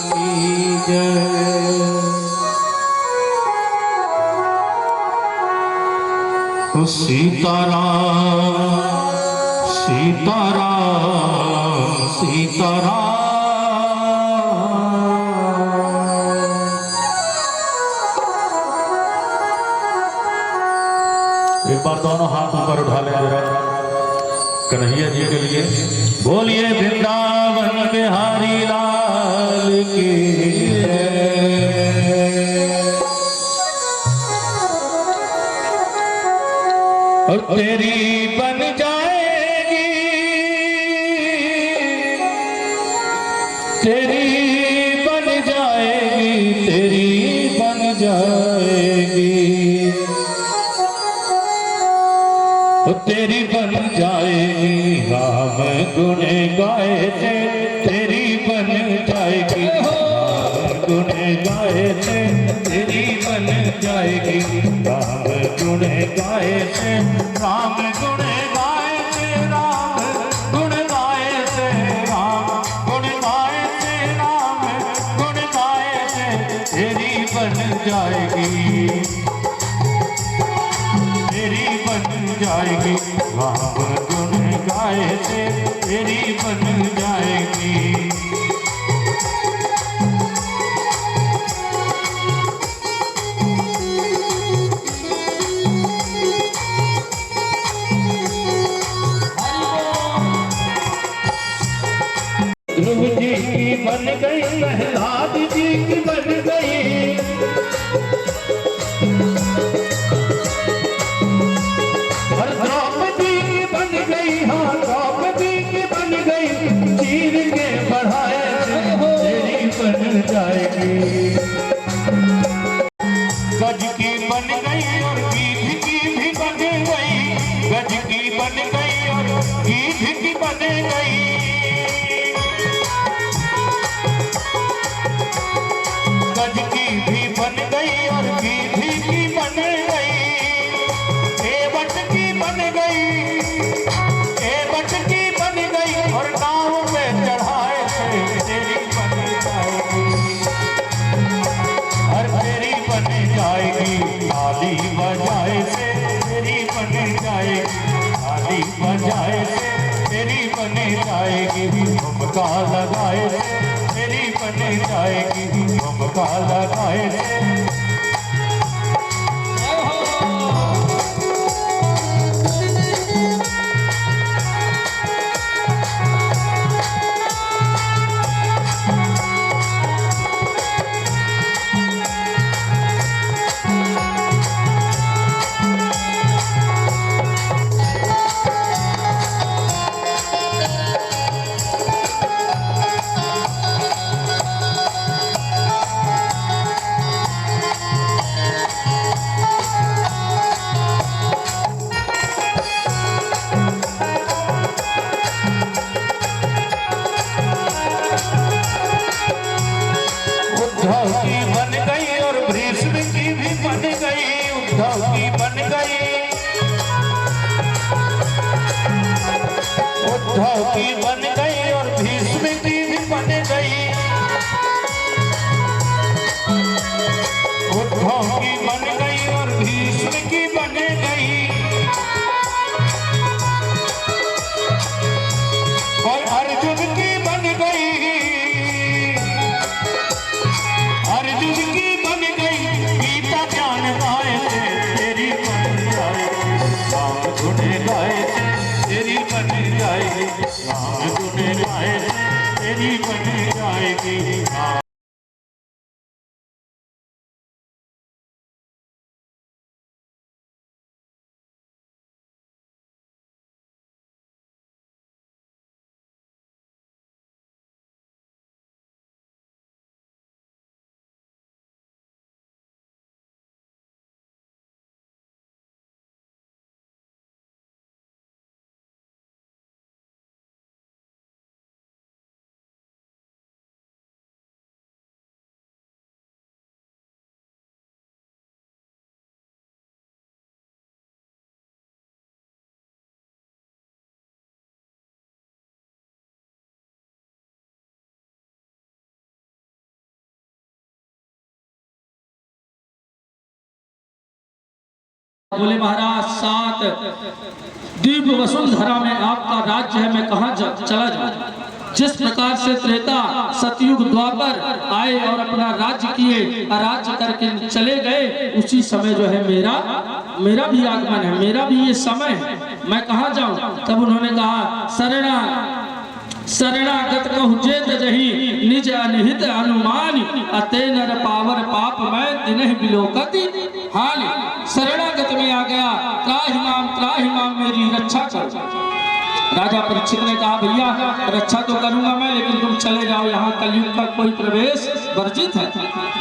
की जय। ओ सीताराम सीताराम सीताराम। एक बार दोनों हाथ ऊपर उठा लें जरा कन्हैया जी के लिए। बोलिए वृंदावन बिहारी लाल की और तेरी बन जाएगी तेरी बन जाएगी तेरी बन जाएगी तेरी बन जाएगी राम गुण गाए से तेरी बन जाएगी राम गुण गाए से तेरी बन जाएगी राम गुण गाए से राम गुण गाए से राम गुण गाए से राम गुण गाए से राम गुण गाए से तेरी बन जाएगी तेरी बन जाएगी राम गुण गाए से तेरी बन जाएगी। ध्रुव जी की बन गई प्रहलाद जी की बन गई द्रौपदी की बन गई हाँ द्रौपदी की बन गई चीर के बढ़ाए तेरी बन जाएगी। गज की बन गई और गीध की भी बन गई गज की बन गई और गीध की बन गई गज की भी बन गई और गीध की बन गई एवट की बन गई एवट की बन गई और नाव पे चढ़ाए थे तेरी बन जाएगी हर तेरी बन जाएगी ताली बजाए से तेरी बन जाएगी ताली बजाए से तेरी बन जाएगी झुमका लगाए से तेरी बन जाएगी झुमका लगाए से। उद्धव की बन गई और भीष्म की भी बन गई उद्धव की बन गई उद्धव की बन गई और भीष्म की भी बन गई उद्धव की बन गई और भीष्म की बन गई और अर्जुन की बन गई अर्जुन की बन गई गीता ज्ञान गाए से तेरी बन जाएगी राम गुण गाए से तेरी बन जाएगी राम गुण गाए से तेरी बन जाएगी। बोले महाराज 7 द्वीप वसुंधरा में आपका राज्य है, मैं कहाँ चला जाऊँ। जिस प्रकार से त्रेता सतयुग द्वापर आए और अपना राज्य किए, राज्य करके चले गए, उसी समय जो है मेरा भी आगमन है, मेरा भी ये समय है, मैं कहाँ जाऊं। तब उन्होंने कहा शरणागत कहु जेत जही निज अनिहित अनुमान अते नर पावर पाप मैं दिनहि बिलोकति हानि। शरणागत में आ गया, त्राहि माम मेरी रक्षा कर। राजा परीक्षित ने कहा भैया रक्षा तो करूंगा मैं, लेकिन तुम चले जाओ, यहाँ कलयुग का कोई प्रवेश वर्जित है।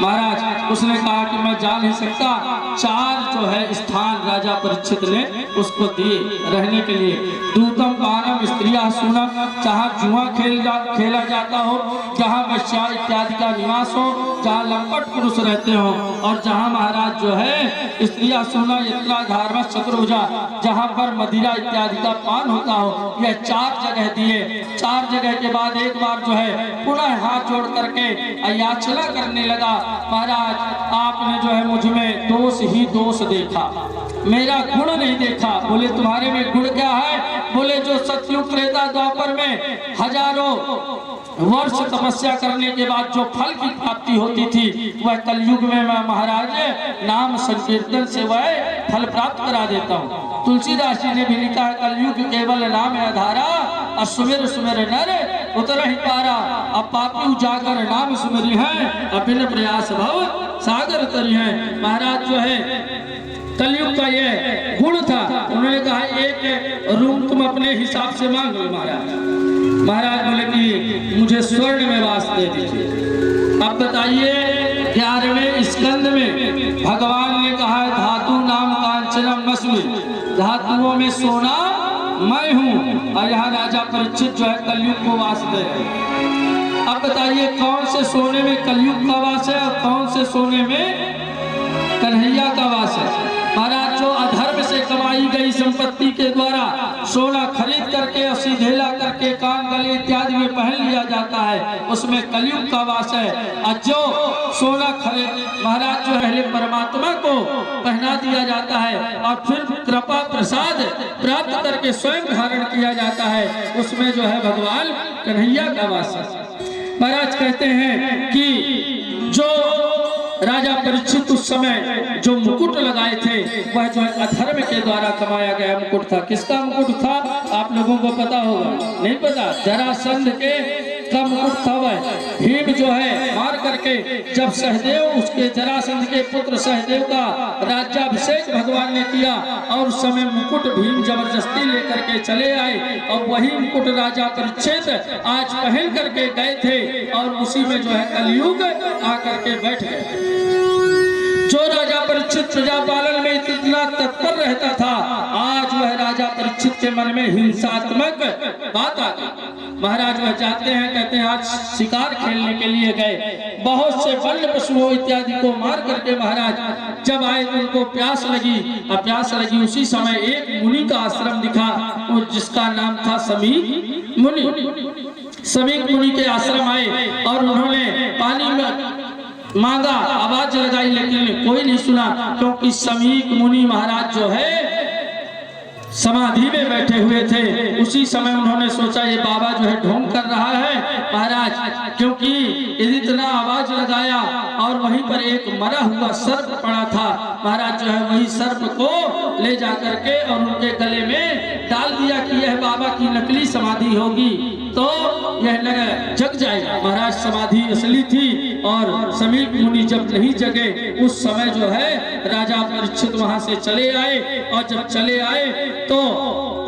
महाराज उसने कहा कि मैं जा नहीं सकता। 4 जो है स्थान राजा परीक्षित ने उसको दिए रहने के लिए। दूतम पानम स्त्रिया सुना, जहाँ जुआ खेला जाता हो, जहाँ वैश्या इत्यादि का निवास हो, जहाँ लंपट पुरुष रहते हो, और जहाँ महाराज जो है स्त्रिया सुना यत्रा धार्म चतुर्भुजा, जहाँ पर मदिरा इत्यादि का पान होता हो। यह 4 जगह दिए। 4 जगह के बाद एक बार जो है पुनः हाथ जोड़ करके याचना करने लगा, महाराज आपने जो है मुझ में दोष ही दोष देखा, मेरा गुण नहीं देखा। बोले तुम्हारे में गुण क्या है। बोले जो सतयुग त्रेता द्वापर में हजारों वर्ष तपस्या करने के बाद जो फल की प्राप्ति होती थी, वह कलयुग में मैं महाराज नाम संकीर्तन से वह फल प्राप्त करा देता हूँ। तुलसीदास जी ने भी लिखा है, कलयुग केवल नाम आधारा, और सुमिर सुमिर नर उतर ही पारा। अब पापी उजागर नाम सुमिरी है, अभिन्न प्रयास भव सागर तरी है। महाराज जो है कलयुग का ये गुण था। उन्होंने कहा एक रूम तुम अपने हिसाब से मांग लो महाराज बोले कि मुझे स्वर्ण में वास दे दीजिए। अब बताइए 11वें स्कंद में भगवान ने कहा है धातु नाम कांचनम मस्मि, धातुओं में सोना मैं हूँ, और यहाँ राजा परीक्षित जो है कलयुग को वास दे रहे। अब बताइए कौन से सोने में कलयुग का वास है और कौन से सोने में कन्हैया का वास है। महाराज जो अधर्म से कमाई गई संपत्ति के द्वारा सोना खरीद करके और सीधेला करके कान गले इत्यादि में पहन लिया जाता है, उसमें कलयुग का वास है। और जो सोना खरीद महाराज जो पहले परमात्मा को पहना दिया जाता है और फिर कृपा प्रसाद प्राप्त करके स्वयं धारण किया जाता है, उसमें जो है भगवान कन्हैया का वास है। महाराज कहते हैं कि जो राजा परीक्षित उस समय जो मुकुट लगाए थे, वह जो अधर्म के द्वारा कमाया गया मुकुट था। किसका मुकुट था आप लोगों को पता होगा, नहीं पता? जरासंध के का मुकुट था। वह भीम जो है मार करके जब सहदेव उसके जरासंध के पुत्र सहदेव का राज्याभिषेक भगवान ने किया, और उस समय मुकुट भीम जबरदस्ती लेकर के चले आए, और वही मुकुट राजा परीक्षित आज पहन करके गए थे, और उसी में जो है कलयुग आकर के बैठ गए। जो राजा परीक्षित प्रजा पालन में इतना तत्पर रहता था, आज वह राजा परीक्षित के मन में हिंसात्मक बात आ गई। महाराज वह जाते हैं, कहते हैं आज शिकार खेलने के लिए गए, बहुत से वन्य पशुओं इत्यादि को मार करके महाराज जब आए तो उनको प्यास लगी। अब प्यास लगी उसी समय एक मुनि का आश्रम दिखा, जिसका नाम था समीक मुनि। समीक मुनि के आश्रम आए और उन्होंने पानी में मांगा, आवाज लगाई, लेकिन कोई नहीं सुना, क्योंकि समीक मुनि महाराज जो है समाधि में बैठे हुए थे। उसी समय उन्होंने सोचा ये बाबा जो है ढोंग कर रहा है महाराज, क्योंकि इतना आवाज लगाया और वहीं पर एक मरा हुआ सर्प पड़ा था। महाराज जो है वही सर्प को ले जा करके और उनके गले में डाल दिया कि यह बाबा की नकली समाधि होगी तो यह जग जाएगा। महाराज समाधि असली थी, और समीक मुनि जब नहीं जगे उस समय जो है राजा परीक्षित वहां से चले आए, और जब चले आए तो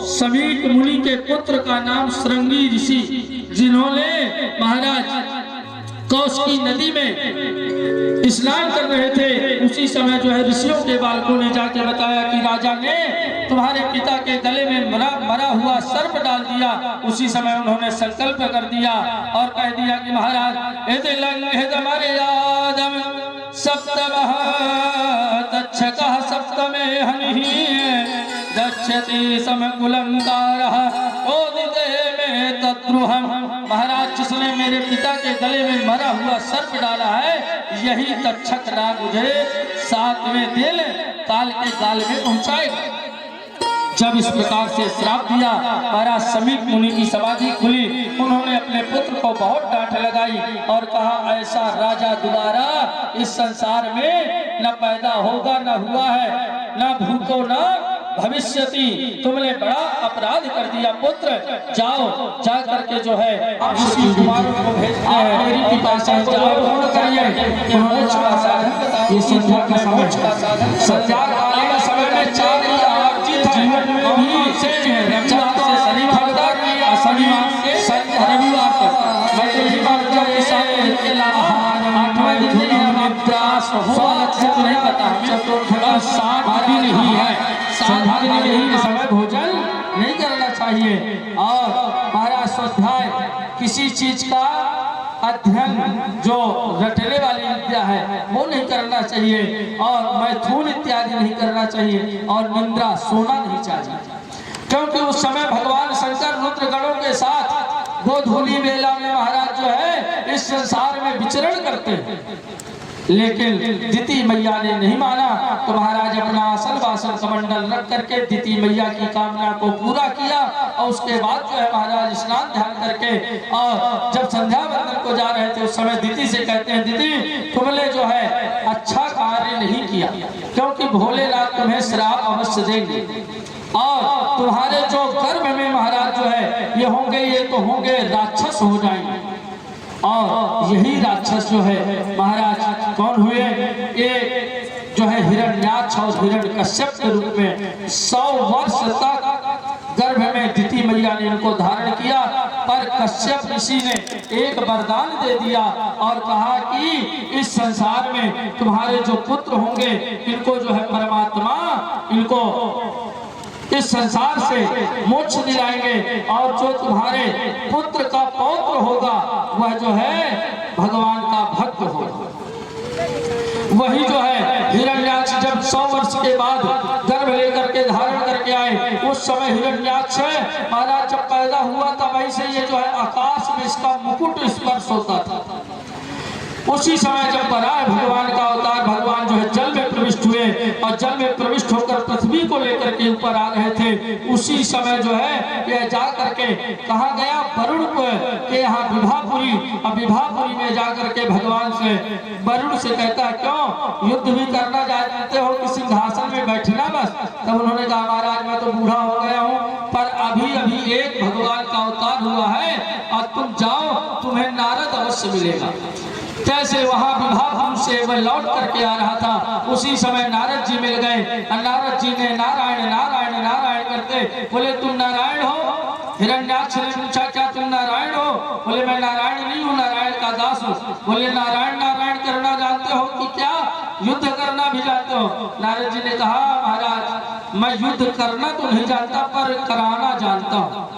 समीक मुनि के पुत्र का नाम श्रृंगी ऋषि, जिन्होंने महाराज कौशिकी नदी में स्नान कर रहे थे, उसी समय जो है ऋषियों के बालकों ने जाके बताया कि राजा ने तुम्हारे पिता के गले में मरा हुआ सर्प डाल दिया। उसी समय उन्होंने संकल्प कर दिया और कह दिया कि महाराज सप्तमः तच्छकः सप्तमे हनिः दक्षति समकुलंकारः ओदिते में तद्रुहम, महाराज जिसने मेरे पिता के गले में मरा हुआ सर्प डाला है, यही तक्षक नाग मुझे 7वें दिन काल के गाल में पहुंचाएगा। जब इस प्रकार से श्राप दिया, महाराज समीप मुनि की समाधि खुली। उन्होंने अपने पुत्र को बहुत डांट लगाई और कहा, ऐसा राजा दोबारा इस संसार में न पैदा होगा, न हुआ है, न भूतो न भविष्यति। तुमने बड़ा अपराध कर दिया पुत्र, जाओ जा करके जो है ऋषि कुमारों को भेजते हैं, मेरी पिता से जाओ पूर्ण करिए। मोक्ष का साधन बताओ, ये संध्या का मोक्ष का साधन। संध्या काल के समय में 4 जीवन में भी से रविवार से शनिवार तक, शनिवार से रविवार तक, मतलब ये बात जब के साथ के अलावा 8वां दिन नहीं निद्रास हो से तो नहीं पता हमें, 7 दिन ही है, 7 दिन में ही समय भोजन नहीं करना चाहिए। और महाराज स्वाध्याय किसी चीज का अध्ययन जो रटने वाली विद्या है वो नहीं करना चाहिए, और मैथुन इत्यादि नहीं करना चाहिए, और निंद्रा सोना नहीं चाहिए, क्योंकि उस समय भगवान शंकर रुद्रगणों के साथ गोधूली बेला में महाराज जो है इस संसार में विचरण करते हैं। लेकिन दिति मैया ने नहीं माना, तो महाराज अपना आसन वासन कमंडल रख करके दिति मैया की कामना को पूरा किया, और उसके बाद जो है महाराज स्नान ध्यान करके, और जब संध्या वंदन को जा रहे थे उस समय दिति से कहते हैं, दिति तुमने जो है अच्छा कार्य नहीं किया, क्योंकि भोलेनाथ तुम्हें श्राप अवश्य देंगे, और तुम्हारे जो गर्भ में महाराज जो है ये होंगे, ये तो होंगे राक्षस हो जाएंगे। और यही राक्षस जो है महाराज कौन हुए, एक जो है हिरण्याक्ष और हिरण्यकश्यप के रूप में 100 वर्ष तक गर्भ में दिति मैया ने इनको धारण किया। पर कश्यप ऋषि ने एक वरदान दे दिया और कहा कि इस संसार में तुम्हारे जो पुत्र होंगे इनको जो है परमात्मा इनको इस संसार से मोक्ष दिलाएंगे, और जो तुम्हारे पुत्र का पौत्र होगा वह जो है भगवान का भक्त होगा। वही जो है हिरण्याक्ष जब 100 वर्ष के बाद गर्भ लेकर के धारण करके आए, उस समय हिरण्याक्ष महाराज जब पैदा हुआ था वहीं से ये जो है आकाश में इसका मुकुट स्पर्श होता था। उसी समय जब बराह भगवान का अवतार, भगवान जो है जल में प्रविष्ट हुए, और जल में प्रविष्ट होकर पृथ्वी को लेकर के ऊपर आ रहे थे, उसी समय जो है यह जा करके कहा गया वरुण के यहाँ विभापुरी, और विभापुरी में जा करके भगवान से वरुण से कहता है, क्यों युद्ध भी करना जानते हो कि सिंहासन में बैठना बस। तब उन्होंने कहा, महाराज मैं तो बूढ़ा हो गया हूँ, पर अभी अभी एक भगवान का अवतार हुआ है, और तुम जाओ तुम्हें नारद अवश्य मिलेगा। जैसे वहां विभापुर से वह लौट करके आ रहा था, उसी समय नारद जी मिल गए। नारद जी ने नारायण नारायण नारायण करते बोले, तुम नारायण हो? हिरण्याक्ष ने पूछा, क्या तुम नारायण हो? बोले, मैं नारायण नहीं हूँ, नारायण का दास हूँ। बोले, नारायण नारायण करना जानते हो कि क्या युद्ध करना भी जानते हो? नारद जी ने कहा, महाराज मैं युद्ध करना तो नहीं जानता पर कराना जानता हूँ,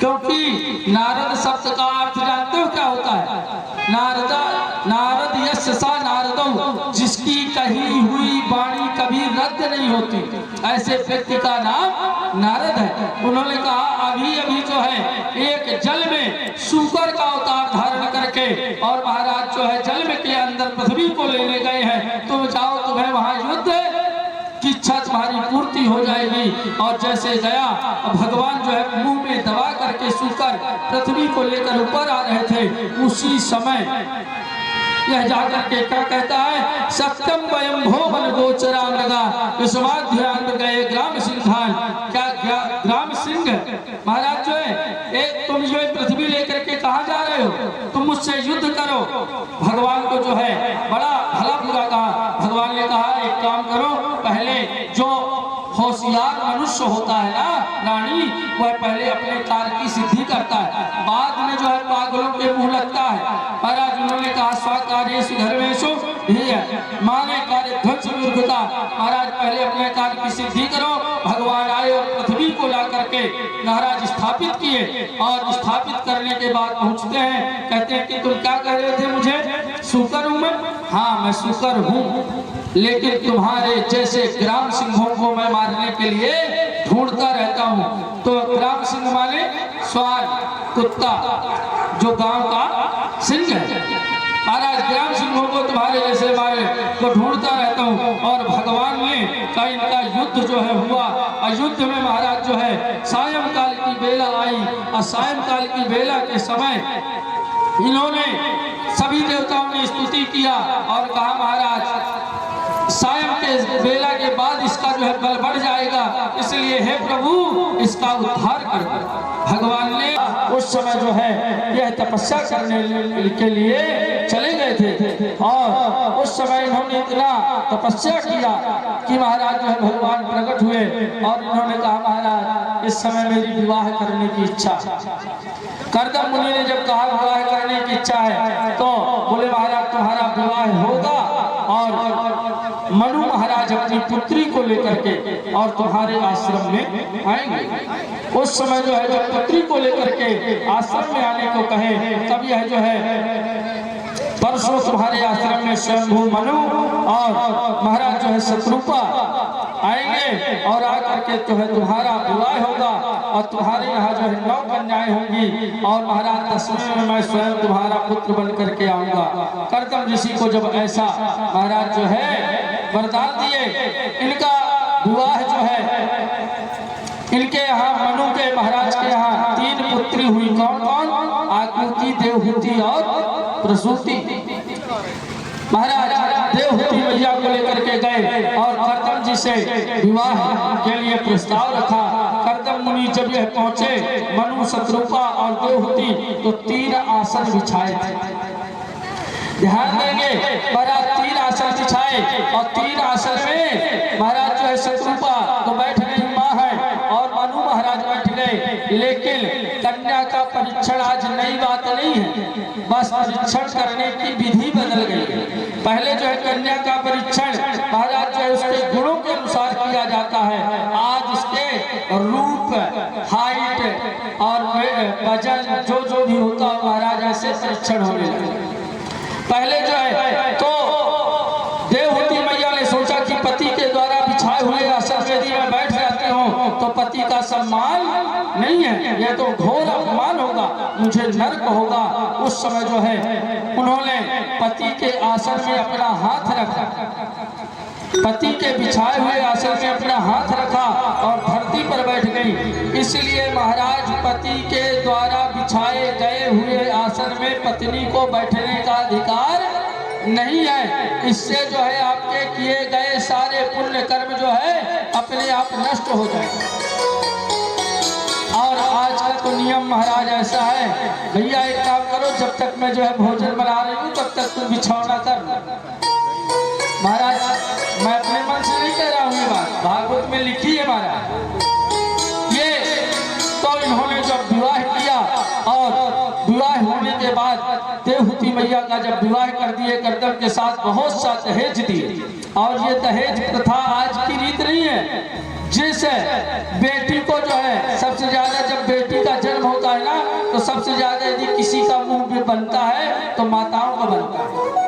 क्योंकि नारद शब्द का अर्थ जानते हो क्या होता है? नारद यस्य सा नारदो, जिसकी कही हुई वाणी कभी रद्द नहीं होती, ऐसे व्यक्ति का नाम नारद है। उन्होंने कहा, अभी अभी जो है एक जल में सूकर का अवतार धारण करके और महाराज जो है जल में के अंदर पृथ्वी को लेने गए हैं, तुम जाओ तुम्हें वहां युद्ध की इच्छा तुम्हारी पूर्ति हो जाएगी। और जैसे गया भगवान जो है मुंह में दबा करके सूकर पृथ्वी को लेकर ऊपर आ रहे थे, उसी समय यह जाकर के क्या कहता है, सत्यम वयम भो बन गोचरा लगा ध्यान में गए ग्राम सिंहान। क्या ग्राम सिंह महाराज जो है, एक तुम जो पृथ्वी लेकर के कहाँ जा रहे हो? तुम मुझसे युद्ध करो। भगवान को जो है बड़ा भला बुरा कहा। भगवान ने कहा, एक काम करो, पहले जो होशियार मनुष्य होता है ना रानी, वह पहले अपने कार्य की सिद्धि करता है, बाद में जो है पागलों के मुंह लगता है। महाराज उन्होंने कहा, स्वकार्येषु धर्मेषु माने कार्य ध्वंस मूर्खता। महाराज पहले अपने कार्य की सिद्धि करो। भगवान आए और पृथ्वी को ला करके महाराज स्थापित किए, और स्थापित करने के बाद पहुंचते हैं, कहते हैं कि तुम क्या कह रहे थे मुझे? सूकर हूं मैं? हाँ मैं सूकर हूँ, लेकिन तुम्हारे जैसे ग्राम सिंहों को मैं मारने के लिए ढूंढता रहता हूँ। तो ग्राम सिंह माने स्वान, तो कुत्ता जो गांव का सिंह है। महाराज ग्राम सिंहों को तुम्हारे जैसे मारे को ढूंढता रहता हूँ। और भगवान ने का इनका युद्ध जो है हुआ, और युद्ध में महाराज जो है सायंकाल की बेला आई, और सायंकाल की बेला के समय इन्होंने सभी देवताओं ने स्तुति किया और कहा महाराज सायं के बेला के बाद इसका जो है बल बढ़ जाएगा, इसलिए हे प्रभु इसका उद्धार कर। भगवान ने उस समय जो है यह तपस्या करने के लिए चले गए थे, और उस समय इन्होंने इतना तपस्या किया कि महाराज जो है भगवान प्रकट हुए और इन्होंने कहा महाराज इस समय मेरी विवाह करने की इच्छा। कर्दम मुनि ने जब कहा विवाह करने की इच्छा है तो बोले महाराज तुम्हारा विवाह होगा और मनु महाराज अपनी पुत्री को लेकर के और तुम्हारे आश्रम में आएंगे। उस समय जो है जब पुत्री को लेकर के आश्रम में आने को कहे तब यह जो है परसों तुम्हारे आश्रम में शंभु मनु और महाराज जो है शत्रुपा आएंगे और आकर के जो है तुम्हारा विवाह होगा और तुम्हारे यहाँ जो है 9 कन्याएं होंगी और महाराज 10वें में मैं स्वयं तुम्हारा पुत्र बन करके आऊंगा। कर्दम ऋषि को जब ऐसा महाराज जो है वरदान दिए, इनका विवाह जो है इनके यहाँ मनु के महाराज के यहाँ 3 पुत्री हुई। कौन कौन? आकृति, देवहूति और प्रसूति। महाराज देवहूति मैया को लेकर के गए और कर्दम जी से विवाह के लिए प्रस्ताव रखा। कर्दम मुनि जब यह पहुंचे मनु, शत्रुपा और देवहूति तो 3 आसन बिछाए थे। ध्यान देंगे महाराज 3 आसन बिछाए और 3 आसन में महाराज जो है शत्रुपा तो बैठ गई माँ है और मनु महाराज बैठ गए, लेकिन कन्या का परीक्षण आज नई बात नहीं है, बस परीक्षण करने की विधि बदल गई है। पहले जो है कन्या का परीक्षण महाराज जो है उसके गुणों के अनुसार किया जाता है, आज इसके रूप, हाइट और वजन जो भी होता है महाराज ऐसे परीक्षण होने लगे। पहले जो है तो देवहूति मैया ने सोचा कि पति के द्वारा बिछाए हुए आसन यदि मैं बैठ जाती हूँ तो पति का सम्मान नहीं है, यह तो घोर अपमान होगा, मुझे नर्क होगा। उस समय जो है उन्होंने पति के आसन में अपना हाथ रखा, पति के बिछाए हुए आसन में अपना हाथ रखा और धरती पर बैठ गई। इसलिए महाराज पति के द्वारा बिछाए गए हुए आसन में पत्नी को बैठने का अधिकार नहीं है। इससे जो है आपके किए गए सारे पुण्य कर्म जो है अपने आप नष्ट हो जाएंगे। और आज का तो नियम महाराज ऐसा है, भैया एक काम करो, जब तक मैं जो है भोजन बना रही हूँ तब तक तुम बिछौना कर। महाराज मैं अपने मन से नहीं कह रहा हूँ, ये बात भागवत में लिखी है महाराज। ये तो इन्होंने जब विवाह किया और विवाह होने के बाद देवहूति मैया का जब विवाह कर दिए कर्दम के साथ बहुत सा दहेज दिए। और ये दहेज प्रथा आज की रीत नहीं है, जिस बेटी को जो है सबसे ज्यादा जब बेटी का जन्म होता है ना तो सबसे ज्यादा यदि किसी का मुंह भी बनता है तो माताओं का बनता है।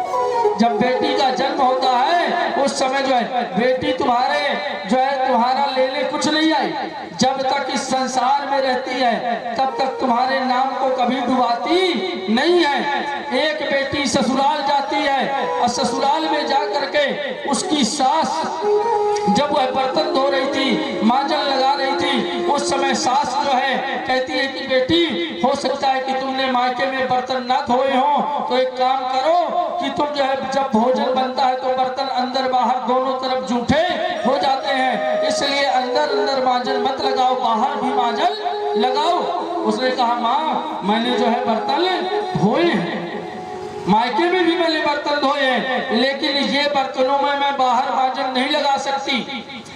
जब बेटी का जन्म होता है उस समय जो है बेटी तुम्हारे जो है तुम्हारा लेने कुछ नहीं आई, जब तक इस संसार में रहती है तब तक तुम्हारे नाम को कभी डुबाती नहीं है। एक बेटी ससुराल जाती है और ससुराल में जा करके उसकी सास जब वह बर्तन धो रही थी, मांजन लगा रही थी, उस समय सास जो है कहती है कि बेटी हो सकता है कि तुमने मायके में बर्तन ना धोए हो, तो एक काम करो कि तुम जो है जब भोजन बनता है तो बर्तन अंदर बाहर दोनों तरफ जूठे हो जाते हैं, इसलिए अंदर अंदर मांजन मत लगाओ, बाहर भी मांजन लगाओ। उसने कहा माँ मैंने जो है बर्तन धोए हैं, मायके में भी मैंने बर्तन धोए हैं, लेकिन ये बर्तनों में मैं बाहर मांजन नहीं लगा सकती।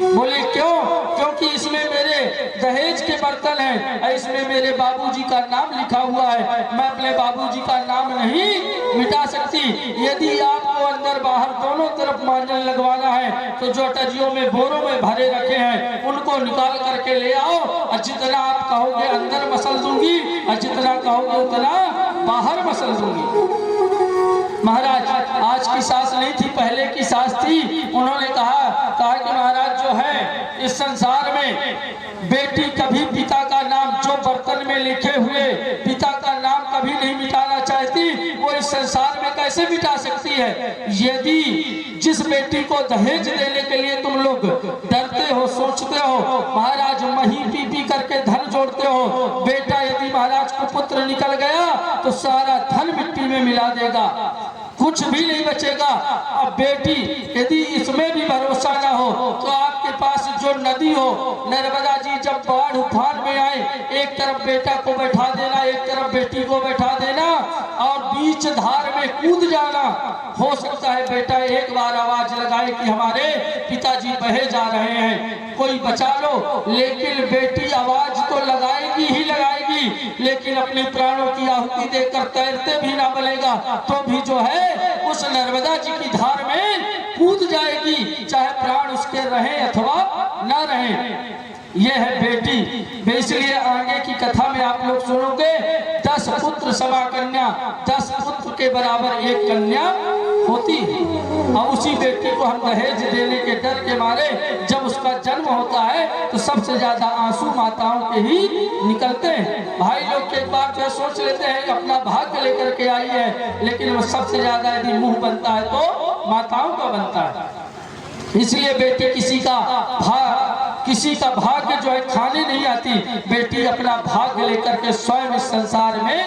बोले क्यों? क्योंकि इसमें मेरे दहेज के बर्तन हैं, इसमें मेरे बाबूजी का नाम लिखा हुआ है, मैं अपने बाबूजी का नाम नहीं मिटा सकती। यदि आपको अंदर बाहर दोनों तरफ मांजन लगवाना है तो जो टजियों में बोरों में भरे रखे हैं उनको निकाल करके ले आओ, और जितना आप कहोगे अंदर मसल दूंगी और जितना कहोगे उतना बाहर मसल दूंगी। महाराज आज की सास नहीं थी, पहले की सास थी। उन्होंने कहा कि महाराज जो है इस संसार में बेटी कभी पिता का नाम जो बर्तन में लिखे हुए पिता कैसे मिटा सकती है? यदि जिस बेटी को दहेज देने के लिए तुम लोग डरते हो, सोचते हो, महाराज मही पी पी करके धन जोड़ते हो, बेटा यदि महाराज को पुत्र निकल गया तो सारा धन मिट्टी में मिला देगा, कुछ भी नहीं बचेगा। अब बेटी यदि इसमें भी भरोसा ना हो तो आपके पास जो नदी हो, नर्मदा जी जब बाढ़ उफान में आए, एक तरफ बेटा को बैठा देना, एक तरफ बेटी को बैठा देना और बीच धार में कूद जाना। हो सकता है बेटा एक बार आवाज लगाए कि हमारे पिताजी बहे जा रहे हैं, कोई बचा लो, लेकिन बेटी आवाज तो लगाएगी ही लगाएगी, लेकिन अपने प्राणों की आहुति देकर तैरते भी ना बनेगा तो भी जो है उस नर्मदा जी की धार में कूद जाएगी, चाहे प्राण उसके रहे अथवा ना रहे। यह है बेटी। इसलिए आगे की कथा में आप लोग सुनोगे, 10 पुत्र सवा कन्या, 10 पुत्र के बराबर एक कन्या होती है। और उसी बेटी को हम दहेज देने के डर के मारे जब उसका जन्म होता है तो सबसे ज्यादा आंसू माताओं के ही निकलते हैं। भाई लोग एक बार जो सोच लेते हैं कि अपना भाग्य लेकर के आई है, लेकिन वो सबसे ज्यादा यदि मुंह बनता है तो माताओं का बनता है। इसलिए बेटी किसी का भाग्य जो है खाने नहीं आती, बेटी अपना भाग्य लेकर के स्वयं इस संसार में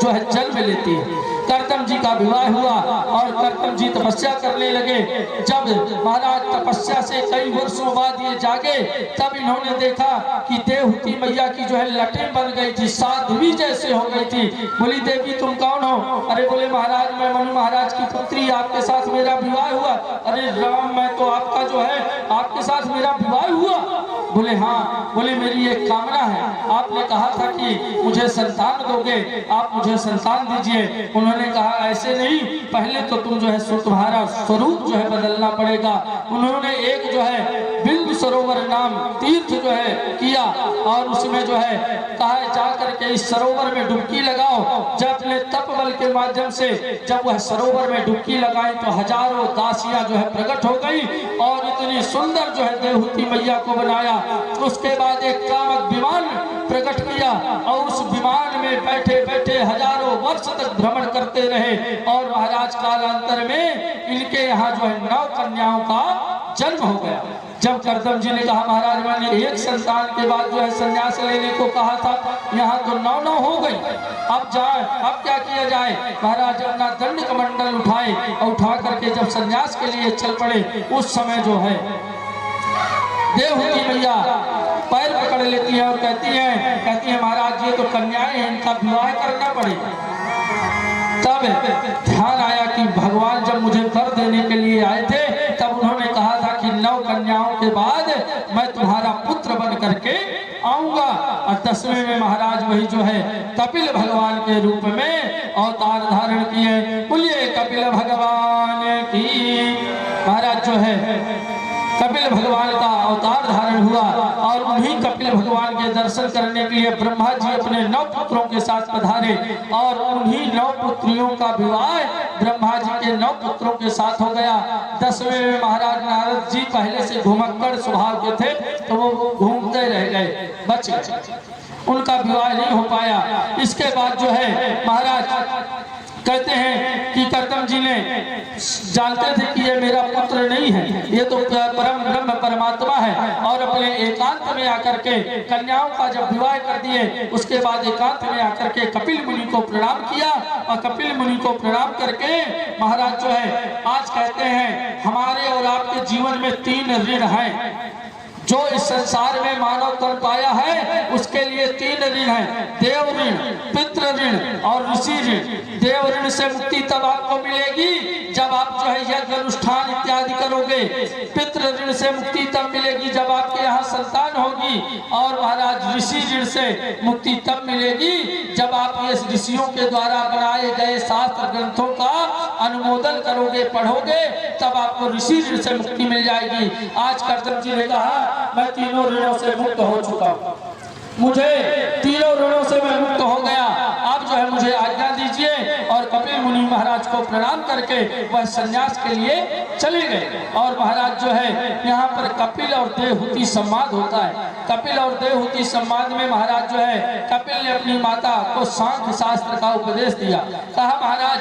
जो है जन्म लेती है। करदम जी का विवाह हुआ और करदम जी तपस्या करने लगे। जब महाराज तपस्या से कई वर्षों बाद ये जागे, तब इन्होंने देखा कि देवहूति मैया की जो है लटें बन गई थी, साध्वी जैसे हो गई थी। बोली देवी तुम कौन हो? अरे बोले महाराज मैं मनु महाराज की पुत्री, आपके साथ मेरा विवाह हुआ। अरे राम मैं तो आपका जो है आपके साथ मेरा विवाह हुआ। बोले हाँ। बोले मेरी एक कामना है, आपने कहा था कि मुझे संतान दोगे, आप मुझे संतान दीजिए। उन्होंने कहा ऐसे नहीं, पहले तो तुम जो है तुम्हारा स्वरूप जो है बदलना पड़ेगा। उन्होंने एक जो है बिंदु सरोवर नाम तीर्थ जो है किया और उसमें जो है कहा जा करके इस सरोवर में डुबकी लगाओ। जब अपने तप बल के माध्यम से जब वह सरोवर में डुबकी लगाई तो हजारों दासियां जो है प्रकट हो गई और इतनी सुंदर जो है देवहूति मैया को बनाया। उसके बाद एक कामक विमान प्रकट किया और उस विमान में बैठे बैठे हजारों वर्ष तक भ्रमण करते रहे और महाराज कालांतर में इनके यहाँ जो है 9 कन्याओं का जन्म हो गया। जब करदम जी ने कहा महाराज मैंने एक संतान के बाद जो है संन्यास लेने को कहा था, यहाँ तो 9 हो गई, अब जाए, अब क्या किया जाए? महाराज अपना दंड कमंडल उठाए और उठा करके जब संन्यास के लिए चल पड़े, उस समय जो है देवहूति मैया पैर पकड़ लेती है और कहती है महाराज ये तो कन्याएं हैं, इनका विवाह करना पड़ेगा। तब ध्यान आया कि भगवान जब मुझे वर देने के लिए आए थे तब उन्होंने कहा था कि 9 कन्याओं के बाद मैं तुम्हारा पुत्र बन करके आऊंगा। और 10वें में महाराज वही जो है कपिल भगवान के रूप में अवतार धारण किए। बोलिए कपिल भगवान की। महाराज जो है कपिल भगवान का अवतार धारण हुआ और उन्हीं कपिल भगवान के दर्शन करने के लिए ब्रह्मा जी अपने 9 पुत्रों के साथ पधारे और उन्हीं 9 पुत्रियों का विवाह ब्रह्मा जी के 9 पुत्रों के साथ हो गया। 10वें में महाराज नारद जी पहले से घुमक्कड़ स्वभाव के थे तो वो घूमते रह गए, बच गए, उनका विवाह नहीं हो पाया। इसके बाद जो है महाराज कहते हैं कि करदम जी ने जानते थे कि ये मेरा पुत्र नहीं है, ये तो परम ब्रह्म परमात्मा है और अपने एकांत में आकर के कन्याओं का जब विवाह कर दिए उसके बाद एकांत में आकर के कपिल मुनि को प्रणाम किया और कपिल मुनि को प्रणाम करके महाराज जो है आज कहते हैं हमारे और आपके जीवन में 3 ऋण हैं। जो इस संसार में मानव तन पाया है उसके लिए 3 ऋण है, देव ऋण, पितृ ऋण और ऋषि ऋण। देव ऋण से मुक्ति तब आपको मिलेगी जब आप जो है यज्ञ अनुष्ठान इत्यादि करोगे। पितृ ऋण से मुक्ति तब मिलेगी जब आपके यहाँ संतान होगी और महाराज ऋषि ऋण से मुक्ति तब मिलेगी जब आप ये ऋषियों के द्वारा बनाए गए शास्त्र ग्रंथों का अनुमोदन करोगे, पढ़ोगे, तब आपको ऋषि ऋण से मुक्ति मिल जाएगी। आज करदम जी ने कहा मैं 3 ऋणों से मुक्त हो चुका हूँ, मुझे 3 ऋणों से मैं मुक्त हो गया, अब जो है मुझे आज्ञा दीजिए। और कपिल मुनि महाराज को प्रणाम करके वह संन्यास के लिए चले गए। और महाराज जो है यहाँ पर कपिल और देवहूति संवाद होता है। कपिल और देवहूति संवाद में महाराज जो है कपिल ने अपनी माता को सांख्य शास्त्र का उपदेश दिया। कहा महाराज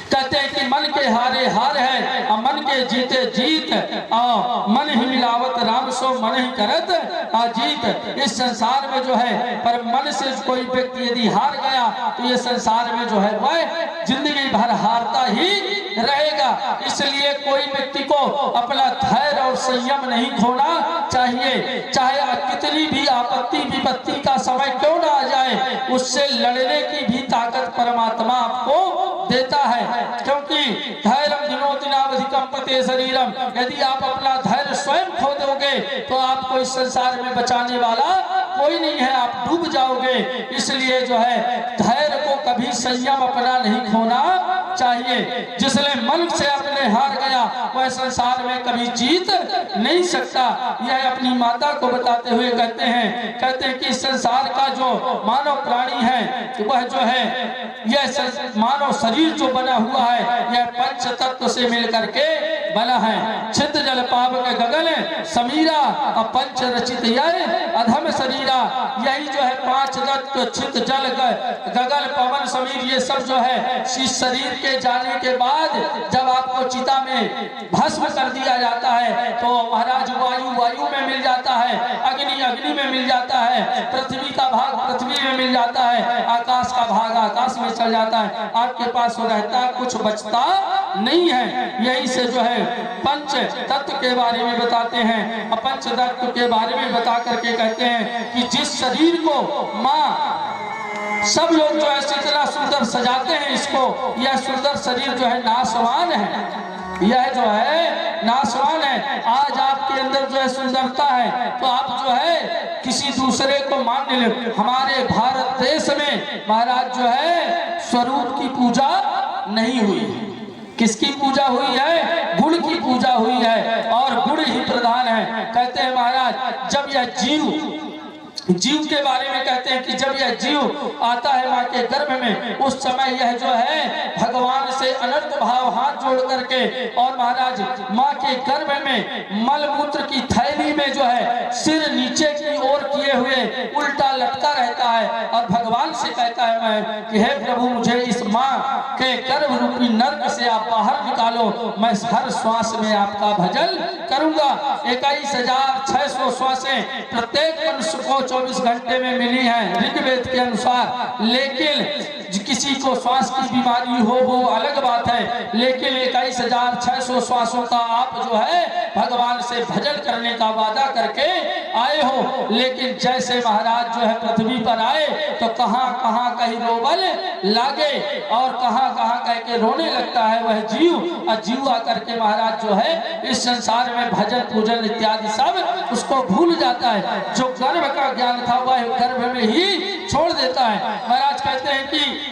कहते हैं कि मन के हारे हार है और मन के जीते जीत, और मन ही मिलावत राम सो मन ही करत अजीत। इस संसार में जो है पर मन से कोई व्यक्ति यदि हार गया तो ये संसार में जो है वह जिंदगी भर हारता ही रहेगा। इसलिए कोई व्यक्ति को अपना धैर्य और संयम नहीं खोना चाहिए, चाहे कितनी भी आपत्ति विपत्ति का समय क्यों ना आ जाए, उससे लड़ने की भी ताकत परमात्मा आपको देता है। क्योंकि धैर्यम दिनोदिनावधिकंपते शरीरम, यदि आप अपना धैर्य स्वयं खो दोगे तो आपको इस संसार में बचाने वाला कोई नहीं है, आप डूब जाओगे। इसलिए जो है धैर्य को कभी संयम अपना नहीं खोना चाहिए। जिसने मन से अपने हार गया वह संसार में कभी जीत नहीं सकता। यह अपनी माता को बताते हुए कहते हैं कि संसार का जो मानव प्राणी है वह जो है यह मानव शरीर जो बना हुआ है यह पंच तत्व से मिलकर के बना है। छित जल पाव के गगन समीरा और पंच रचित यह अधम शरीरा, यही जो है पांच तत्व छित जल गगन पवन समीर, ये सब जो है इस शरीर के जाने के बाद जब आपको चिता में भस्म कर दिया जाता है तो महाराज वायु में मिल जाता है, अग्नि में मिल जाता है, पृथ्वी का भाग पृथ्वी में मिल जाता है, आकाश का भाग आकाश में चल जाता है। आपके पास वो रहता कुछ बचता नहीं है। यही से जो है पंच तत्व के बारे में बताते हैं, पंच तत्व के बारे में बता करके कहते हैं कि जिस शरीर को माँ सब लोग जो है इतना सुंदर सजाते हैं, इसको यह सुंदर शरीर जो है नाशवान है, यह जो है नाशवान है। आज आपके अंदर जो है सुंदरता है तो आप जो है किसी दूसरे को मान ले। हमारे भारत देश में महाराज जो है स्वरूप की पूजा नहीं हुई, किसकी पूजा हुई है? गुण की पूजा हुई है और गुण ही प्रधान है। कहते हैं महाराज जब यह जीव के बारे में कहते हैं कि जब यह जीव आता है माँ के गर्भ में उस समय यह जो है भगवान से अनंत भाव हाथ जोड़ करके और महाराज माँ के गर्भ में मल मूत्र की थैली में जो है सिर नीचे की ओर किए हुए उल्टा लटका रहता है और भगवान से कहता है मैं कि हे प्रभु मुझे इस माँ के गर्भ रूपी नर्क से आप बाहर निकालो, मैं हर श्वास में आपका भजन करूंगा। 21,600 श्वासें प्रत्येक मनुष्य को 24 घंटे में मिली है ऋग्वेद के अनुसार, लेकिन किसी को श्वास की बीमारी हो वो अलग बात है, लेकिन 21,600 श्वासों का आप जो है भगवान से भजन करने का वादा करके आए हो। लेकिन जैसे महाराज जो है पृथ्वी पर आए तो कहां कहां कहीं रोबल लागे और कहां कहां कह के रोने लगता है वह जीव, और जीव आकर के महाराज जो है इस संसार में भजन पूजन इत्यादि सब उसको भूल जाता है। जो गर्भ का ज्ञान था वह गर्भ में ही छोड़ देता है। महाराज कहते हैं कि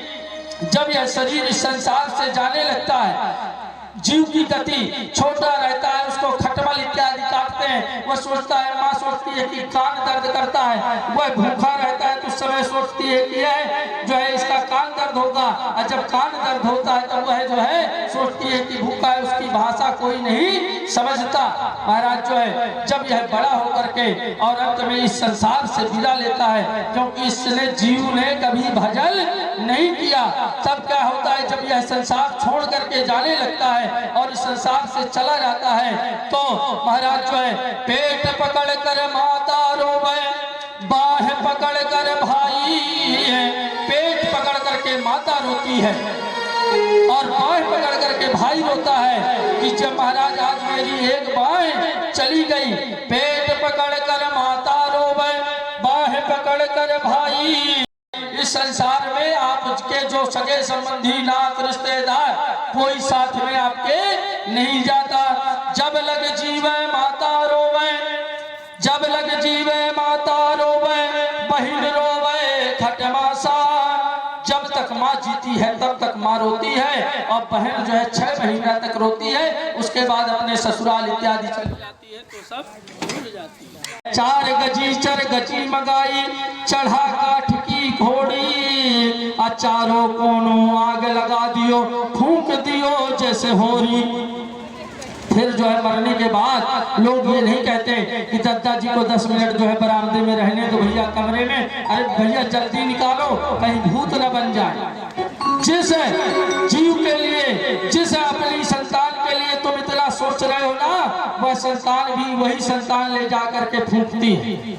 जब यह शरीर इस संसार से जाने लगता है जीव की गति छोटा रहता है, उसको खटमल इत्यादि काटते हैं, वह सोचता है माँ सोचती है कि कान दर्द करता है, वह भूखा रहता है तो उस समय सोचती है कि यह जो है इसका कान दर्द होगा, और जब कान दर्द होता है तो वह जो है सोचती है कि भूखा है, उसकी भाषा कोई नहीं समझता। महाराज जो है जब यह बड़ा होकर के और अंत में इस संसार से विदा लेता है, क्योंकि इसने जीव ने कभी भजन नहीं किया, तब क्या होता है जब यह संसार छोड़ करके जाने लगता है और इस संसार से चला जाता है तो महाराज जो है पेट पकड़ कर माता रोवे, बाह पकड़ कर भाई है। पेट पकड़ करके माता रोती है और बाह पकड़ करके भाई रोता है कि जब महाराज आज मेरी एक बाह चली गई। पेट पकड़ कर माता रोवे, बाह पकड़ कर भाई। इस संसार में आपके जो सगे संबंधी नात रिश्तेदार कोई साथ में आपके नहीं जाता। जब लग जीवे माता रोवे, जब लग जीवे माता रोवे, बहिन रोवे खटमासा। जब तक माँ जीती है तब तक माँ रोती है और बहन जो है 6 महीना तक रोती है, उसके बाद अपने ससुराल इत्यादि चली जाती है तो सब भूल जाती है। 4 गजी चर गजी मगाई, चढ़ा काठ की घोड़ी, चारों कोनों आग लगा दियो, फूंक दियो जैसे होरी। फिर जो है मरने के बाद लोग ये नहीं कहते कि दद्दा जी को 10 मिनट जो है बरामदे में रहने दो भैया कमरे में, अरे भैया जल्दी निकालो कहीं भूत न बन जाए। जिस जीव के लिए, जिस अपनी संतान के लिए तुम इतना सोच रहे हो ना, वह संतान भी वही संतान ले जा करके फूंकती है।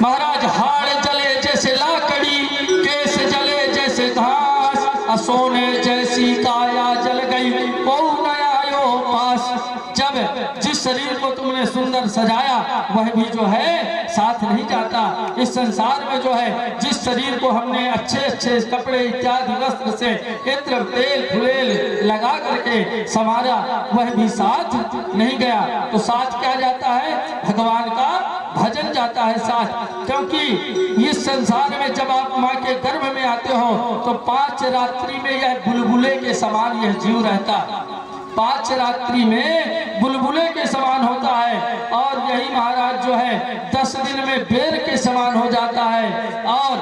महाराज हाड़ जले जैसे लाकड़ी, केस जले जैसे घास, सोने जैसी काया जल गई को नया आयो पास। जब जिस शरीर को तुमने सुंदर सजाया वह भी जो है साथ नहीं जाता। इस संसार में जो है जिस शरीर को हमने अच्छे अच्छे कपड़े इत्यादि वस्त्र से इत्र तेल फुलेल लगा करके संवारा वह भी साथ नहीं गया। तो साथ क्या जाता है? भगवान का भजन जाता है साथ। क्योंकि इस संसार में जब आप माँ के गर्भ में आते हो तो 5 रात्रि में यह बुलबुले के समान यह जीव रहता है। 5 रात्रि में बुलबुले के समान होता है और यही महाराज जो है 10 दिन में बेर के समान हो जाता है और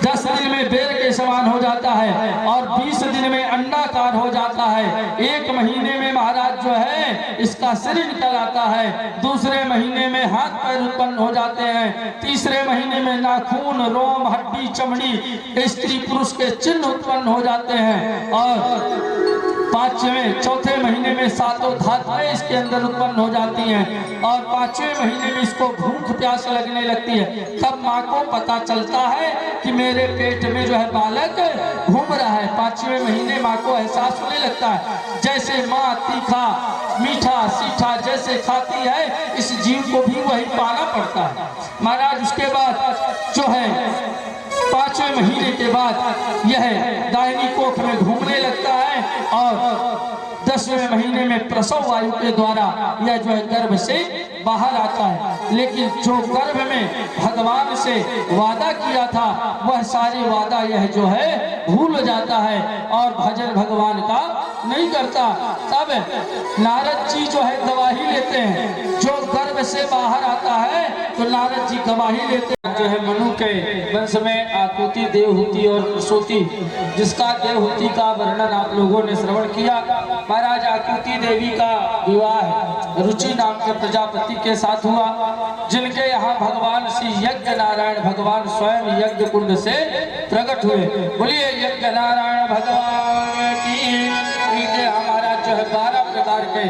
10 दिन में बेर के समान हो जाता है और 20 दिन में अंडाकार हो जाता है। 1 महीने में महाराज जो है इसका शरीर निकल आता है। दूसरे महीने में हाथ पैर उत्पन्न हो जाते हैं। तीसरे महीने में नाखून, रोम, हड्डी, चमड़ी, स्त्री पुरुष के चिन्ह उत्पन्न हो जाते हैं और चौथे महीने में 7 धातुएं इसके अंदर उत्पन्न हो जाती हैं और 5वें महीने में इसको भूख प्यास लगने लगती है। तब माँ को पता चलता है कि मेरे पेट में जो है बालक घूम रहा है। 5वें महीने माँ को एहसास होने लगता है जैसे माँ तीखा मीठा सीठा जैसे खाती है इस जीव को भी वही पाना पड़ता है। महाराज उसके बाद जो है 5वें महीने के बाद यह दाहिनी कोख में घूमने लगता है और 10वें महीने में प्रसव वायु के द्वारा यह जो है गर्भ से बाहर आता है। लेकिन जो गर्भ में भगवान से वादा किया था वह सारे वादा यह जो है भूल जाता है और भजन भगवान का नहीं करता। तब नारद जी जो है गवाही लेते हैं। जो गर्भ से बाहर आता है तो नारद जी गवाही लेते हैं। जो है मनु के वंश में आकुति, देवहूति और प्रसूति, जिसका देवहूति का वर्णन आप लोगों ने श्रवण किया। महाराज आकुति देवी का विवाह रुचि नाम के प्रजापति के साथ हुआ, जिनके यहाँ भगवान श्री यज्ञ नारायण भगवान स्वयं यज्ञ कुंड से प्रकट हुए। बोलिए यज्ञ नारायण भगवान की। हमारा जो है 12 प्रकार के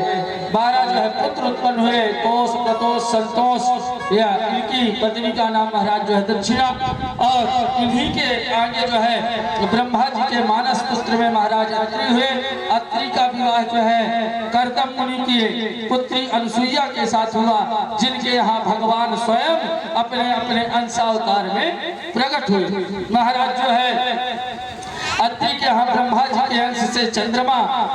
12 जो है पुत्र उत्पन्न हुए। तोष, प्रतोष, संतोष, या इनकी पत्नी का नाम महाराज जो है दक्षिणा और इन्हीं के आगे जो है ब्रह्मा जी के मानस पुत्र में महाराज अत्रि हुए। अत्रि का विवाह जो है कर्दम मुनि की पुत्री अनुसुईया के साथ हुआ, जिनके यहाँ भगवान स्वयं अपने अपने अंशावतार में प्रकट हुए। महाराज जो है अत्रि के यहाँ ब्रह्मा जी के अंश से चंद्रमा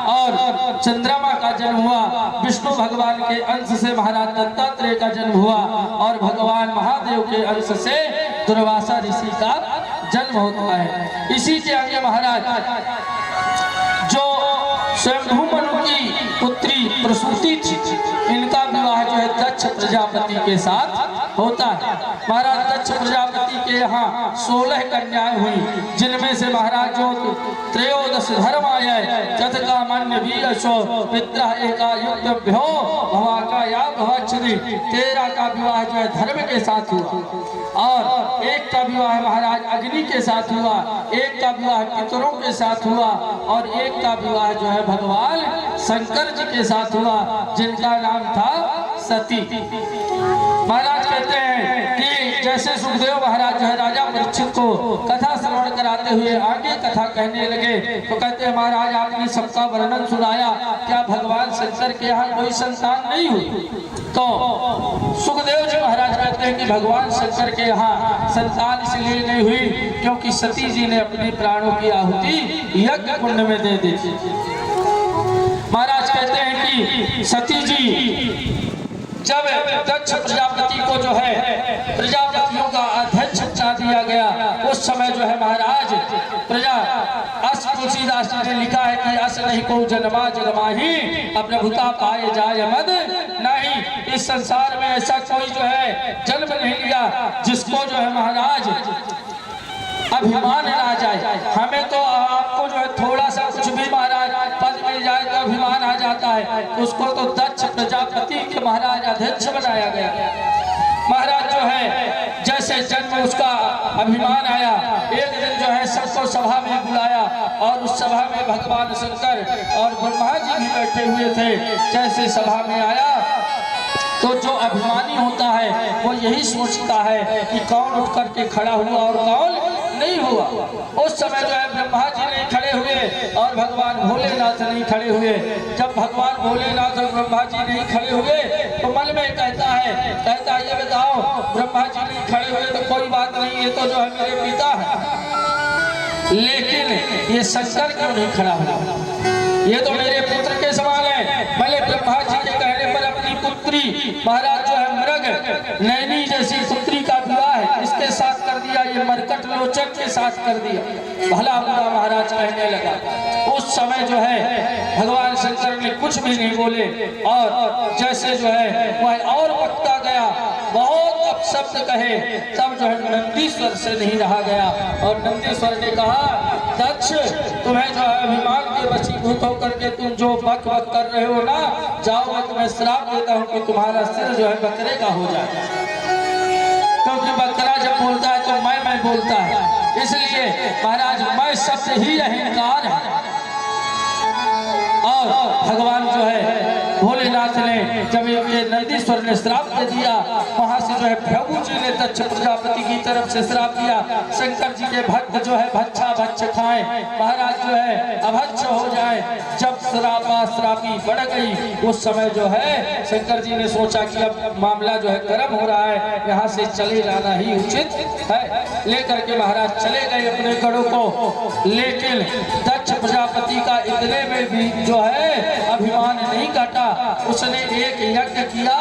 और चंद्रमा का जन्म हुआ। विष्णु भगवान के अंश से महाराज दत्तात्रेय का जन्म हुआ और भगवान महादेव के अंश से दुर्वासा ऋषि का जन्म होता है। इसी के आगे महाराज जो स्वयंभू मनु की पुत्री प्रसूति थी, इनका विवाह जो है दक्ष प्रजापति के साथ होता है। महाराज दक्ष प्रजापति के यहाँ 16 कन्याएं हुई, जिनमें से महाराज जो त्रयोदश धर्म आये का मन भी अशो पिता एका युक्त भ्यो भवा का या भवच्छति। 13 का विवाह जो है धर्म के साथ हुआ और एक का विवाह महाराज अग्नि के साथ हुआ, एक का विवाह पितरों के साथ हुआ और एक का विवाह जो है भगवान शंकर जी के साथ हुआ, जिनका नाम था सती। महाराज कहते हैं कि जैसे सुखदेव महाराज जो है राजा परीक्षित को कथा श्रवण कराते हुए आगे कथा कहने लगे तो कहते हैं महाराज आपने सबका वर्णन सुनाया, क्या भगवान शंकर के यहाँ कोई संतान नहीं हुई? तो सुखदेव जी महाराज कहते हैं कि भगवान शंकर के यहाँ संतान इसलिए नहीं हुई क्योंकि सती जी ने अपने प्राणों की आहुति यज्ञ कुंड में दे दी थी। महाराज कहते हैं कि सती जी जब दक्ष प्रजापति को जो है प्रजापतियों का अध्यक्ष बना दिया गया, उस समय जो है महाराज प्रजा अस तुलसीदास जी ने लिखा है कि अस नहीं को जन्मा जन्मा ही अप्रभुता पाए जाए मद नहीं। इस संसार में ऐसा कोई जो है जन्म नहीं लिया जिसको जो है महाराज अभिमान ना जाए। हमें तो आपको जो है थोड़ा सा कुछ भी महाराज पद मिल जाए तो अभिमान आ जाता है, उसको तो दक्ष प्रजापति के महाराज अध्यक्ष बनाया गया। महाराज जो है जैसे जैसे जन्म उसका अभिमान आया, एक दिन जो है सबको सभा में बुलाया और उस सभा में भगवान शंकर और ब्रह्मा जी भी बैठे हुए थे। जैसे सभा में आया तो जो अभिमानी होता है वो यही सोचता है कि कौन उठ करके खड़ा हुआ और कौन नहीं हुआ। उस समय जो है ब्रह्मा जी नहीं खड़े हुए और भगवान भोलेनाथ नहीं खड़े हुए। जब भगवान भोलेनाथ और ब्रह्मा जी नहीं खड़े हुए तो मन में कहता है ये बताओ, ब्रह्मा जी नहीं खड़े हुए तो कोई बात नहीं, ये तो जो है मेरे पिता है, लेकिन ये शंकर क्यों नहीं खड़ा हुआ? ये तो मेरे पुत्र के समान है। भले ब्रह्मा जी के कहने पर अपनी पुत्री महाराज जो है मृग नैनी जैसी पुत्री का विवाह इसके साथ कर दिया, ये मरकट लोचन के साथ कर दिया। भला बुरा महाराज कहने लगा। उस समय जो है भगवान शंकर ने कुछ भी नहीं बोले और जैसे जो है वह और बकता गया, बहुत अपशब्द कहे, तब जो है नंदीश्वर से नहीं रहा गया और नंदीश्वर ने कहा, दक्ष तुम्हें जो है अभिमान के वशीभूत होकर के तुम जो बक कर रहे हो ना, जाओ मैं तुम्हें श्राप देता हूँ कि तुम्हारा सिर जो है बकरे का हो जाए। क्योंकि बकरा जब बोलता है तो मैं बोलता है, इसलिए महाराज मैं शब्द ही अहंकार है। और भगवान जो है भोलेनाथ ने जब ये नंदीश्वर ने श्राप दे दिया, वहां से जो है भृगु जी ने दक्ष प्रजापति की तरफ से श्राप दिया, शंकर जी के भक्त जो है भच्छा भच्छ खाएं, महाराज जो है अभच्छ हो जाए। जब श्रापी बढ़ गई उस समय जो है शंकर जी ने सोचा कि अब मामला जो है गर्म हो रहा है, यहाँ से चले जाना ही उचित है। लेकर के महाराज चले गए अपने गढ़ों को, लेकिन दक्ष प्रजापति का इतने में भी जो है अभिमान नहीं काटा। उसने एक यज्ञ किया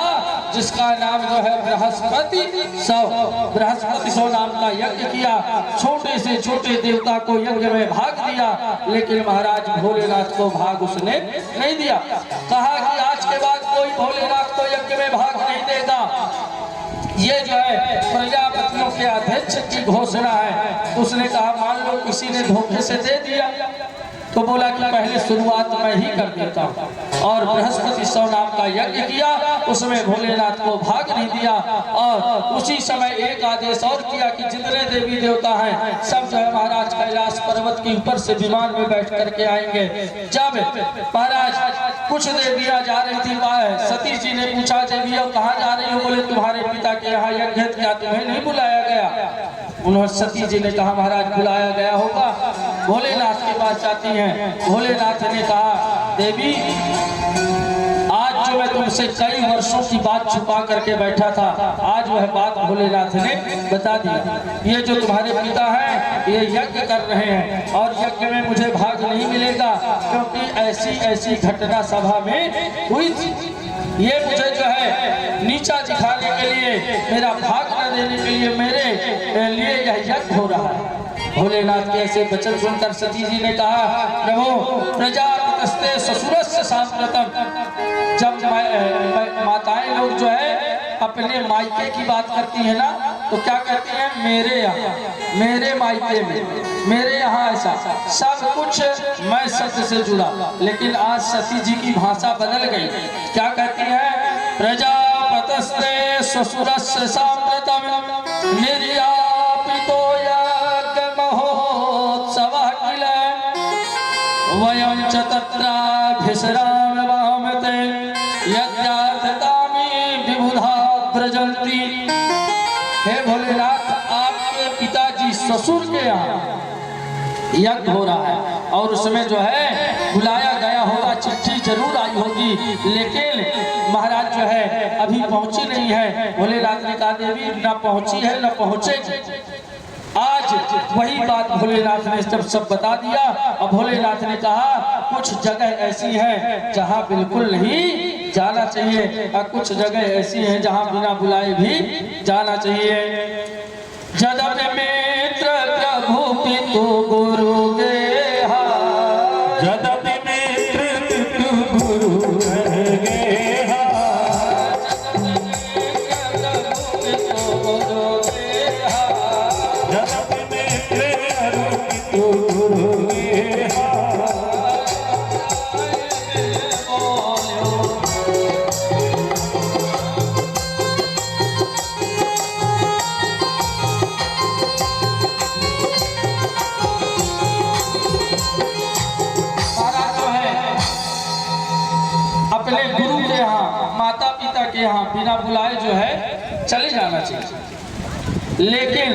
जिसका नाम जो है बृहस्पति सौ नाम का यज्ञ किया। छोटे से छोटे देवता को यज्ञ में भाग दिया, लेकिन महाराज भोलेनाथ को भाग उसने नहीं दिया। कहा कि आज के बाद कोई भोलेनाथ को यज्ञ में भाग नहीं देगा। ये जो है प्रजापतियों के अध्यक्ष की घोषणा है। उसने कहा मान लो किसी ने धोखे से दे दिया, तो बोला कि पहले शुरुआत मैं ही कर देता हूँ। और बृहस्पति सौ नाम का यज्ञ किया, उसमें भोलेनाथ को भाग नहीं दिया। और उसी समय एक आदेश और किया कि जितने देवी देवता हैं सब जो है महाराज कैलाश पर्वत के ऊपर से विमान में बैठ करके आएंगे। जब महाराज कुछ देवियां जा रही थी, सती जी ने पूछा देवियों कहाँ जा रही हो? बोले तुम्हारे पिता के यहाँ यज्ञ है, क्या तुम्हें नहीं बुलाया गया? उन्होंने सती जी ने कहा महाराज बुलाया गया होगा। भोलेनाथ के पास जाती हैं। भोलेनाथ ने कहा देवी आज जो मैं तुमसे कई वर्षों की बात छुपा करके बैठा था, आज वह बात भोलेनाथ ने बता दिया। ये जो तुम्हारे पिता हैं ये यज्ञ कर रहे हैं और यज्ञ में मुझे भाग नहीं मिलेगा, क्योंकि ऐसी घटना सभा में हुई थी। ये मुझे जो है नीचा दिखाने के लिए, मेरा भाग न देने के लिए मेरे लिए यह यज्ञ हो रहा है। भोलेनाथ के ऐसे वचन सुनकर सती जी ने कहा प्रभु प्रजापतस्ते ससुरस्य सांप्रतम। जब माताएं लोग जो है अपने मायके की बात करती है ना, तो क्या कहती हैं? मेरे यहाँ, मेरे मायके में, मेरे यहाँ ऐसा सब कुछ मैं शब्द से जुड़ा। लेकिन आज सती जी की भाषा बदल गई। क्या कहती है? प्रजापतस्ते ससुरस्य सांप्रतम निर्यापितो यज्ञ महोत्सवः किल वयं च तत्राभिसराम वामते यज्ञार्थतामि विबुधा व्रजन्ति। हे भोलेनाथ, आपके पिताजी ससुर के यहाँ यज्ञ हो रहा है और उसमें जो है बुलाया गया होगा, चिट्ठी जरूर आई होगी, लेकिन महाराज जो है अभी पहुंची नहीं है। भोलेनाथ ने कहा देवी न पहुंची है न पहुंचेगी। आज वही बात भोलेनाथ ने जब सब बता दिया, और भोलेनाथ ने कहा कुछ जगह ऐसी हैं जहां बिल्कुल नहीं जाना चाहिए और कुछ जगह ऐसी हैं जहां बिना बुलाए भी जाना चाहिए। जदप मित्र प्रभु पितु गुरु गेहा, जदपि मित्र पितु गुरु गेहा, जदपि मित्र पितु गुरु गेहा। अपने गुरु के यहाँ, माता पिता के यहाँ बिना बुलाए जो है चले जाना चाहिए। लेकिन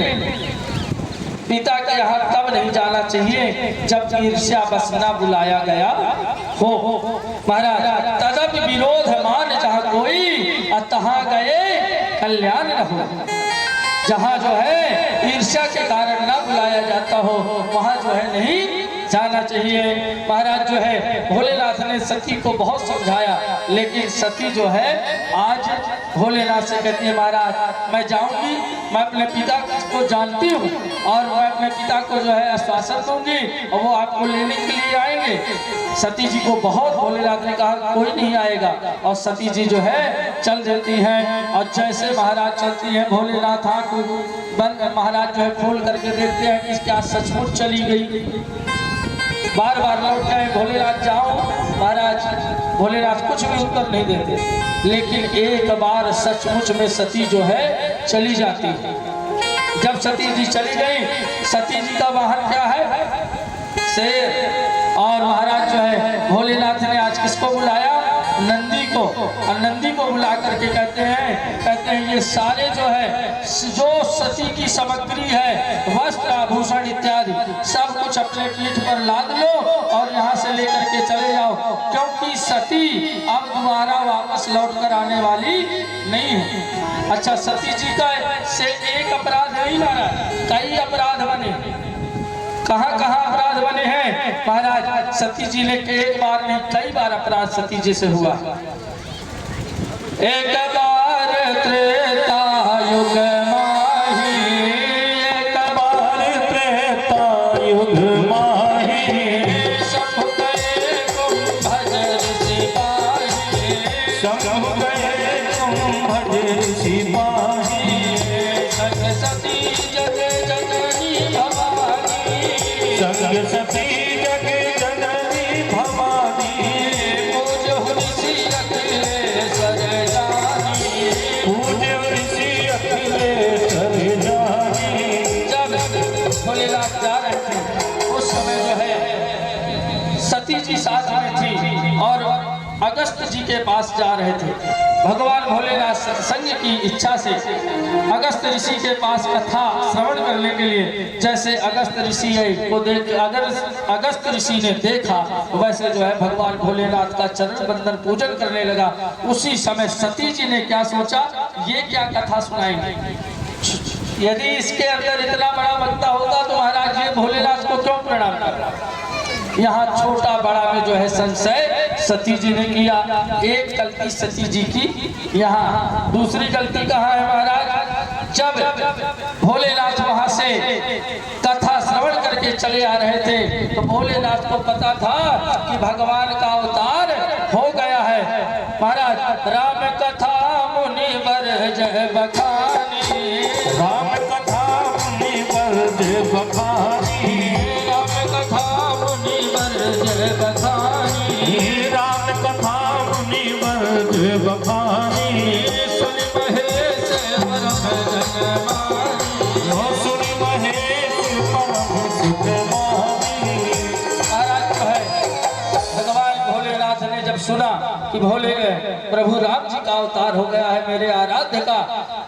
पिता के यहाँ तब नहीं जाना चाहिए जब ईर्ष्या बस न बुलाया गया हो। महाराज तदप विरोध मान जहाँ कोई तहाँ गए कल्याण न हो। जहाँ जो है ईर्ष्या के कारण न बुलाया जाता हो वहाँ जो है नहीं जाना चाहिए। महाराज जो है भोलेनाथ ने सती को बहुत समझाया, लेकिन सती जो है आज भोलेनाथ से कहती है महाराज मैं जाऊंगी, मैं अपने पिता को जानती हूँ और मैं अपने पिता को जो है आश्वासन दूंगी और वो आपको लेने के लिए आएंगे। सती जी को बहुत भोलेनाथ ने कहा कोई नहीं आएगा और सती जी जो है चल देती हैं। और जैसे महाराज चलती हैं भोलेनाथ आँख बंद, महाराज जो है खोल करके देखते हैं कि क्या सचमुच चली गई। बार बार लौट गए भोलेनाथ जाओ, महाराज भोलेनाथ कुछ भी उत्तर नहीं देते। लेकिन एक बार सचमुच में सती जो है चली जाती है। जब सती जी चली गई, सती जी का वाहन क्या है? शेर। और महाराज जो है भोलेनाथ ने आज किसको बुलाया? नंदी को। और नंदी को बुला करके कहते हैं ये सारे जो है जो सती की सामग्री है, वस्त्र आभूषण इत्यादि सब कुछ अपने पीठ पर लाद लो और यहाँ से लेकर के चले जाओ, क्योंकि सती अब दोबारा वापस लौट कर आने वाली नहीं है। अच्छा, सती जी का से एक अपराध नहीं माना, कई अपराध बने। कहाँ कहाँ अपराध बने हैं महाराज? सती जी ने एक बार नहीं कई बार अपराध सती जी से हुआ। एक बार त्रेता युग माही, एक बार त्रेता युग माही, सब गए कुंभज ऋषि पाही, सब गए कुंभज ऋषि पाही, संग सती जग जननी भवानी, संग सती जग जननी भवानी, पूज्य ऋषि अखिलेश्वर जानी, पूज्य ऋषि अखिलेश्वर जानी। जब भोलेनाथ जा रहे थे उस समय जो है सती जी साथ में थी और अगस्त जी के पास जा रहे थे। भगवान भोलेनाथ सत्संग की इच्छा से अगस्त ऋषि के पास कथा श्रवण करने के लिए, जैसे अगस्त ऋषि को देख अगर अगस्त ऋषि ने देखा वैसे जो है भगवान भोलेनाथ का चरण बंदन पूजन करने लगा। उसी समय सती जी ने क्या सोचा, ये क्या कथा सुनाएंगे? यदि इसके अंदर इतना बड़ा भक्ता होता तो महाराज ये भोलेनाथ को क्यों प्रणाम करता? यहाँ छोटा बड़ा में जो है संशय सती जी ने किया। एक गलती सती जी की, यहाँ दूसरी गलती कहाँ है महाराज? जब भोलेनाथ वहां से कथा श्रवण करके चले आ रहे थे तो भोलेनाथ को पता था कि भगवान का अवतार हो गया है। महाराज राम कथा मुनिवर जय बखानी, राम कथा मुनिवर जय बखानी, राम कथा मुनिवर जय बखानी, राम कथा मुनिवर जय बखानी, सुन महेश परम जनमानी, सुनि महेश परम सुख मानी। महाराज जो है भगवान भोलेनाथ ने जब सुना कि भोले प्रभु राम जी का अवतार हो गया है मेरे आराध्य का,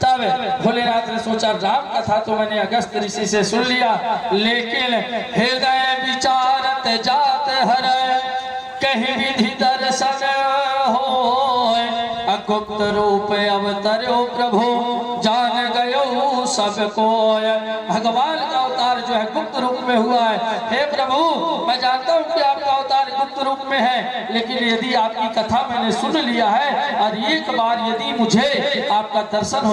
तब भोलेनाथ ने सोचा राम कथा तो मैंने अगस्त ऋषि से सुन लिया, लेकिन हृदय विचारत जात हर कहीं विधि दर्शन हो, गुप्त रूप अवतरो प्रभु जान गयो सबको। भगवान का अवतार जो है गुप्त रूप में हुआ है। हे प्रभु, मैं जानता हूँ कि आपका अवतार गुप्त रूप में है, लेकिन यदि आपकी कथा मैंने सुन लिया है और एक बार यदि मुझे आपका दर्शन हो